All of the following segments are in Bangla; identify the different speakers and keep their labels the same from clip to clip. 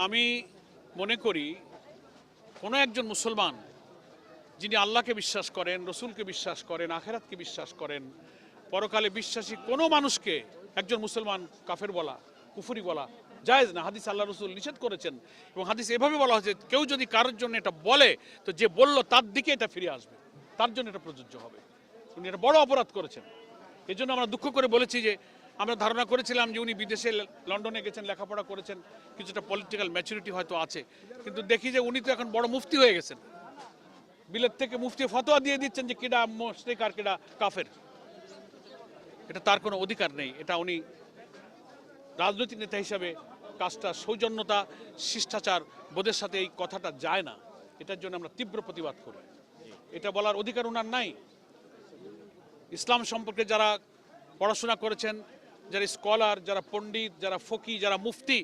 Speaker 1: আমি মনে করি কোনো একজন মুসলমান যিনি আল্লাহকে বিশ্বাস করেন, রসুলকে বিশ্বাস করেন, আখেরাতকে বিশ্বাস করেন, পরকালে বিশ্বাসী কোনো মানুষকে একজন মুসলমান কাফের বলা, কুফরি বলা জায়েজ না। হাদিস আল্লাহ রসুল নিষেধ করেছেন এবং হাদিস এভাবে বলা হয়েছে, কেউ যদি কারোর জন্য এটা বলে তো যে বলল তার দিকে এটা ফিরে আসবে, তার জন্য এটা প্রযোজ্য হবে। উনি এটা বড় অপরাধ করেছেন। এই জন্য আমরা দুঃখ করে বলেছি যে আমরা ধারণা করেছিলাম যে উনি বিদেশে লন্ডনে গেছেন, লেখাপড়া করেছেন, কিছুটা পলিটিক্যাল ম্যাচুরিটি হয়তো আছে, কিন্তু দেখি যে উনি তো এখন বড় মুফতি হয়ে গেছেন। বিলেত থেকে মুফতি ফতোয়া দিয়ে দিচ্ছেন যে কেডা মুশরিক আর কেডা কাফের। এটা তার কোনো অধিকার নেই। এটা উনি রাজনৈতিক নেতা হিসাবে কাজটা সৌজন্যতা, শিষ্টাচার বোধের সাথে এই কথাটা যায় না। এটার জন্য আমরা তীব্র প্রতিবাদ করি। এটা বলার অধিকার ওনার নাই। ইসলাম সম্পর্কে যারা পড়াশোনা করেছেন, যারা স্কলার, যারা পণ্ডিত, যারা ফকি, যারা মুফতি,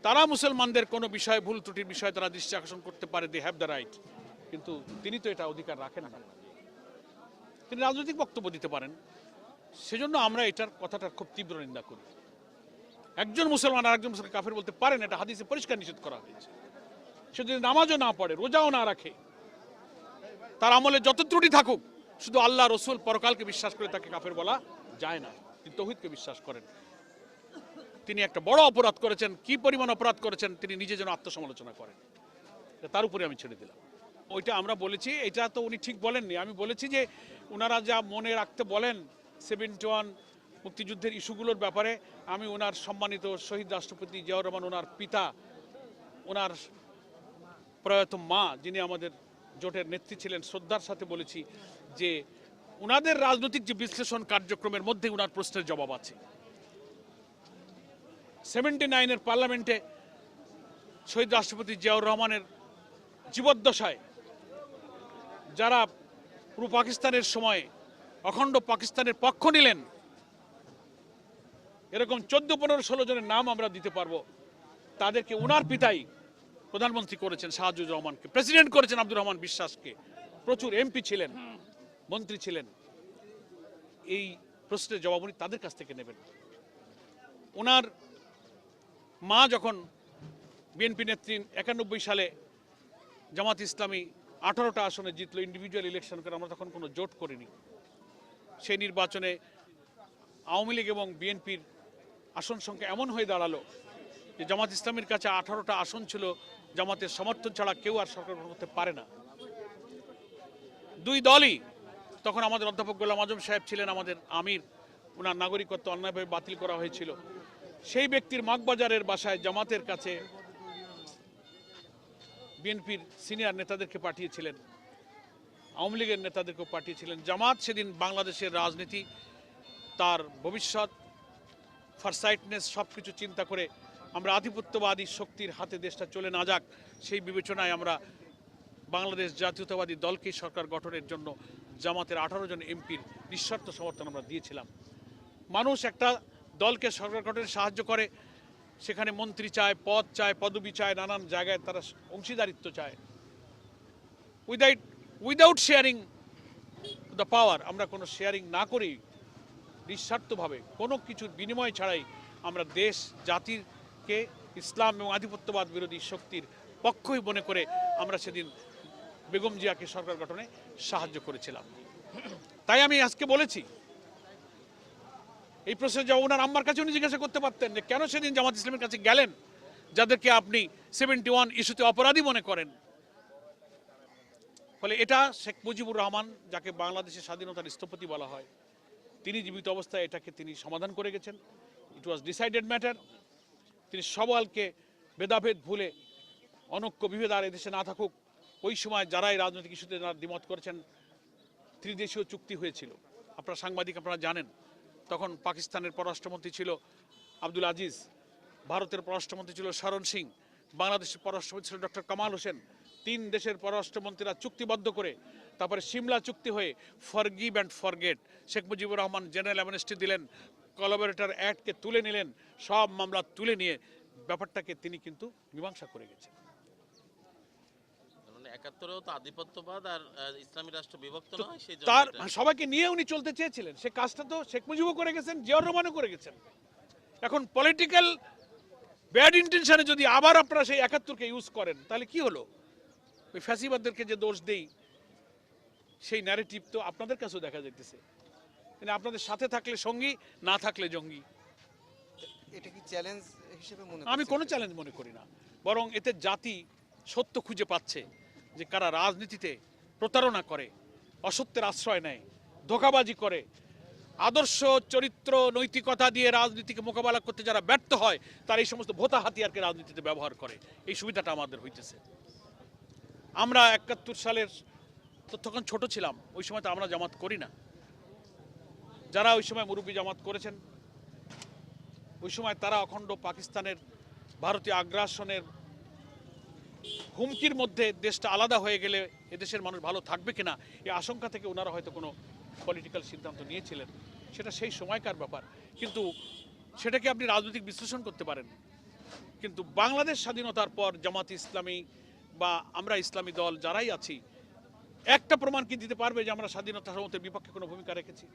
Speaker 1: তারা মুসলমানদের কোনো বিষয়ে ভুল ত্রুটির বিষয়ে তারা দৃষ্টি আকর্ষণ করতে পারে, দে হ্যাভ দ্য রাইট। কিন্তু তিনি তো এটা অধিকার রাখেন না। তিনি রাজনৈতিক বক্তব্য দিতে পারেন, সেজন্য আমরা এটার কথাটার খুব তীব্র নিন্দা করি। একজন মুসলমান আর একজন মুসলমান কাফের বলতে পারেন, এটা হাদিসে পরিষ্কার নিষেধ করা হয়েছে। সে যদি নামাজও না পড়ে, রোজাও না রাখে, তার আমলে যত ত্রুটি থাকুক, শুধু আল্লাহ রসুল পরকালকে বিশ্বাস করে তাকে কাফের বলা যায় না। তিনি তৌহিদকে বিশ্বাস করেন। তিনি একটা বড় অপরাধ করেছেন। কি পরিমাণ অপরাধ করেছেন তিনি নিজে যেন আত্মসমালোচনা করেন, তার উপরে আমি ছেড়ে দিলাম। ওইটা আমরা বলেছি, এটা তো উনি ঠিক বলেননি। আমি বলেছি যে ওনারা যা মনে রাখতে বলেন 71 মুক্তিযুদ্ধের ইস্যুগুলোর ব্যাপারে, আমি ওনার সম্মানিত শহীদ রাষ্ট্রপতি জিয়াউর রহমান, ওনার পিতা, ওনার প্রয়াত মা যিনি আমাদের জোটের নেত্রী ছিলেন, শ্রদ্ধার সাথে বলেছি যে ওনাদের রাজনৈতিক যে বিশ্লেষণ কার্যক্রমের মধ্যে ওনার প্রশ্নের জবাব আছে। 79-এর পার্লামেন্টে শহীদ রাষ্ট্রপতি জিয়াউর রহমানের জীবদ্দশায় যারা পূর্ব পাকিস্তানের সময় অখণ্ড পাকিস্তানের পক্ষ নিলেন, এরকম 14, 15, 16 জনের নাম আমরা দিতে পারবো। তাদেরকে ওনার পিতাই প্রধানমন্ত্রী করেছেন, শাহজুর রহমানকে প্রেসিডেন্ট করেছেন, আব্দুর রহমান বিশ্বাসকে, প্রচুর এমপি ছিলেন, মন্ত্রী ছিলেন। এই প্রশ্নের জবাব উনি তাদের কাছ থেকে নেবেন। ওনার মা যখন বিএনপি নেত্রী 91 সালে জামাত ইসলামী 18টা আসনে জিতলো, ইন্ডিভিজুয়াল ইলেকশন করে, আমরা তখন কোনো জোট করিনি। সেই নির্বাচনে আওয়ামী লীগ এবং বিএনপির আসন সংখ্যা এমন হয়ে দাঁড়ালো যে জামাত ইসলামীর কাছে 18টা আসন ছিল, জামাতের সমর্থন ছাড়া কেউ আর সরকার করতে পারে না। দুই দলই, তখন আমাদের অধ্যাপক গোলাম আজম সাহেব ছিলেন আমাদের আমির, ওনার নাগরিকত্ব অন্যায়ভাবে বাতিল করা হয়েছিল। সেই ব্যক্তির মগবাজারের বাসায় জামাতের কাছে বিএনপির সিনিয়র নেতাদেরকে পাঠিয়েছিলেন, আওয়ামী লীগের নেতাদেরকেও পাঠিয়েছিলেন। জামাত সেদিন বাংলাদেশের রাজনীতি, তার ভবিষ্যৎ, ফারসাইটনেস সব কিছু চিন্তা করে আমরা আধিপত্যবাদী শক্তির হাতে দেশটা চলে না যাক, সেই বিবেচনায় আমরা বাংলাদেশ জাতীয়তাবাদী দলকে সরকার গঠনের জন্য জামাতের 18 জন এমপির নিঃশর্ত সমর্থন আমরা দিয়েছিলাম। মানুষ একটা দলকে সরকার গঠনে সাহায্য করে, সেখানে মন্ত্রী চায়, পদ চায়, পদবি চায়, নানান জায়গায় তারা অংশীদারিত্ব চায়। উইদাউট শেয়ারিং দ্য পাওয়ার, আমরা কোনো শেয়ারিং না করেই নিঃস্বার্থভাবে কোনো কিছুর বিনিময় ছাড়াই আমরা দেশ জাতিকে ইসলাম এবং আধিপত্যবাদ বিরোধী শক্তির পক্ষই মনে করে আমরা সেদিন বেগম জিয়াকে সরকার গঠনে সাহায্য করেছিলাম। তাই আমি আজকে বলেছি, এই প্রশ্নের জবাব ওনার আম্মার কাছে উনি জিজ্ঞাসা করতে পারতেন যে কেন সেদিন জামাত ইসলামের কাছে গেলেন, যাদেরকে আপনি 71 ইস্যুতে অপরাধী মনে করেন। ফলে এটা শেখ মুজিবুর রহমান, যাকে বাংলাদেশের স্বাধীনতার স্থপতি বলা হয়, তিনি জীবিত অবস্থায় এটাকে তিনি সমাধান করে গেছেন। ইট ওয়াজ ডিসাইডেড ম্যাটার। তিনি সবালকে ভেদাভেদ ভুলে, অনৈক্য বিভেদ আর এদেশে না থাকুক, ওই সময় যারা এই রাজনৈতিক ইস্যুতে যারা দ্বিমত করেছেন, ত্রিদেশীয় চুক্তি হয়েছিল। আপনারা সাংবাদিক, আপনারা জানেন, তখন পাকিস্তানের পররাষ্ট্রমন্ত্রী ছিল আব্দুল আজিজ, ভারতের পররাষ্ট্রমন্ত্রী ছিল শরণ সিং, বাংলাদেশের পররাষ্ট্রমন্ত্রী ছিল ডক্টর কামাল হোসেন। 3 দেশের পররাষ্ট্রমন্ত্রীরা চুক্তিবদ্ধ করে তারপরে সিমলা চুক্তি হয়ে forgive and forget, Sheikh Mujibur Rahman general amnesty দিলেন, কোলাবরেটর অ্যাক্টকে তুলে নিলেন, সব মামলা তুলে নিয়ে ব্যাপারটাকে তিনি কিন্তু মীমাংসা করে গেছেন।
Speaker 2: একাত্তরেও তো আধিপত্যবাদ আর ইসলামী রাষ্ট্র বিভক্ত
Speaker 1: তো
Speaker 2: নয়, সেই জন্য
Speaker 1: তার
Speaker 2: এটা।
Speaker 1: সবাইকে নিয়ে উনি চলতে চেয়েছিলেন, সে কাজটা তো শেখ মুজিবও করে গেছেন, জিয়াউর রহমানও করে গেছেন। এখন পলিটিক্যাল ব্যাড ইন্টেনশনে যদি আবার আপনারা সেই ৭১কে ইউজ করেন তাহলে কি হলো? ওই ফ্যাসিবাদদেরকে যে দোষ দেই সেই ন্যারেটিভ তো আপনাদের কাছেও দেখা যাইতেছে। মানে আপনাদের সাথে থাকলে সঙ্গী, না থাকলে জঙ্গি।
Speaker 3: এটা কি চ্যালেঞ্জ হিসেবে মনে
Speaker 1: আমি
Speaker 3: করছেন?
Speaker 1: কোনো চ্যালেঞ্জ মনে করি না, বরং এতে জাতি সত্য খুঁজে পাচ্ছে যে কারা রাজনীতিতে প্রতারণা করে, অসত্যের আশ্রয় নেয়, ধোঁকাবাজি করে, আদর্শ চরিত্র নৈতিকতা দিয়ে রাজনীতিকে মোকাবেলা করতে যারা ব্যর্থ হয় তারা এই সমস্ত ভোতা হাতিয়ারকে রাজনীতিতে ব্যবহার করে। এই সুবিধাটা আমাদের হইতেছে। আমরা ৭১ সালের তো তখন ছোট ছিলাম, ওই সময় তো আমরা জামাত করি না। যারা ওই সময় মুরব্বী জামাত করেছেন ওই সময় তারা অখণ্ড পাকিস্তানের ভারতীয় আগ্রাসনের হুমকির মধ্যে দেশটা আলাদা হয়ে গেলে এদেশের মানুষ ভালো থাকবে কিনা এই আশঙ্কা থেকে ওনারা হয়তো কোনো পলিটিক্যাল সিদ্ধান্ত নিয়েছিলেন, সেটা সেই সময়কার ব্যাপার। কিন্তু সেটাকে আপনি রাজনৈতিক বিশ্লেষণ করতে পারেন। কিন্তু বাংলাদেশ স্বাধীনতার পর জামাত ইসলামী বা আমরা ইসলামী দল যারাই আছি একটা প্রমাণ কি দিতে পারবে যে আমরা স্বাধীনতা সমতের বিপক্ষে কোনো ভূমিকা রেখেছি?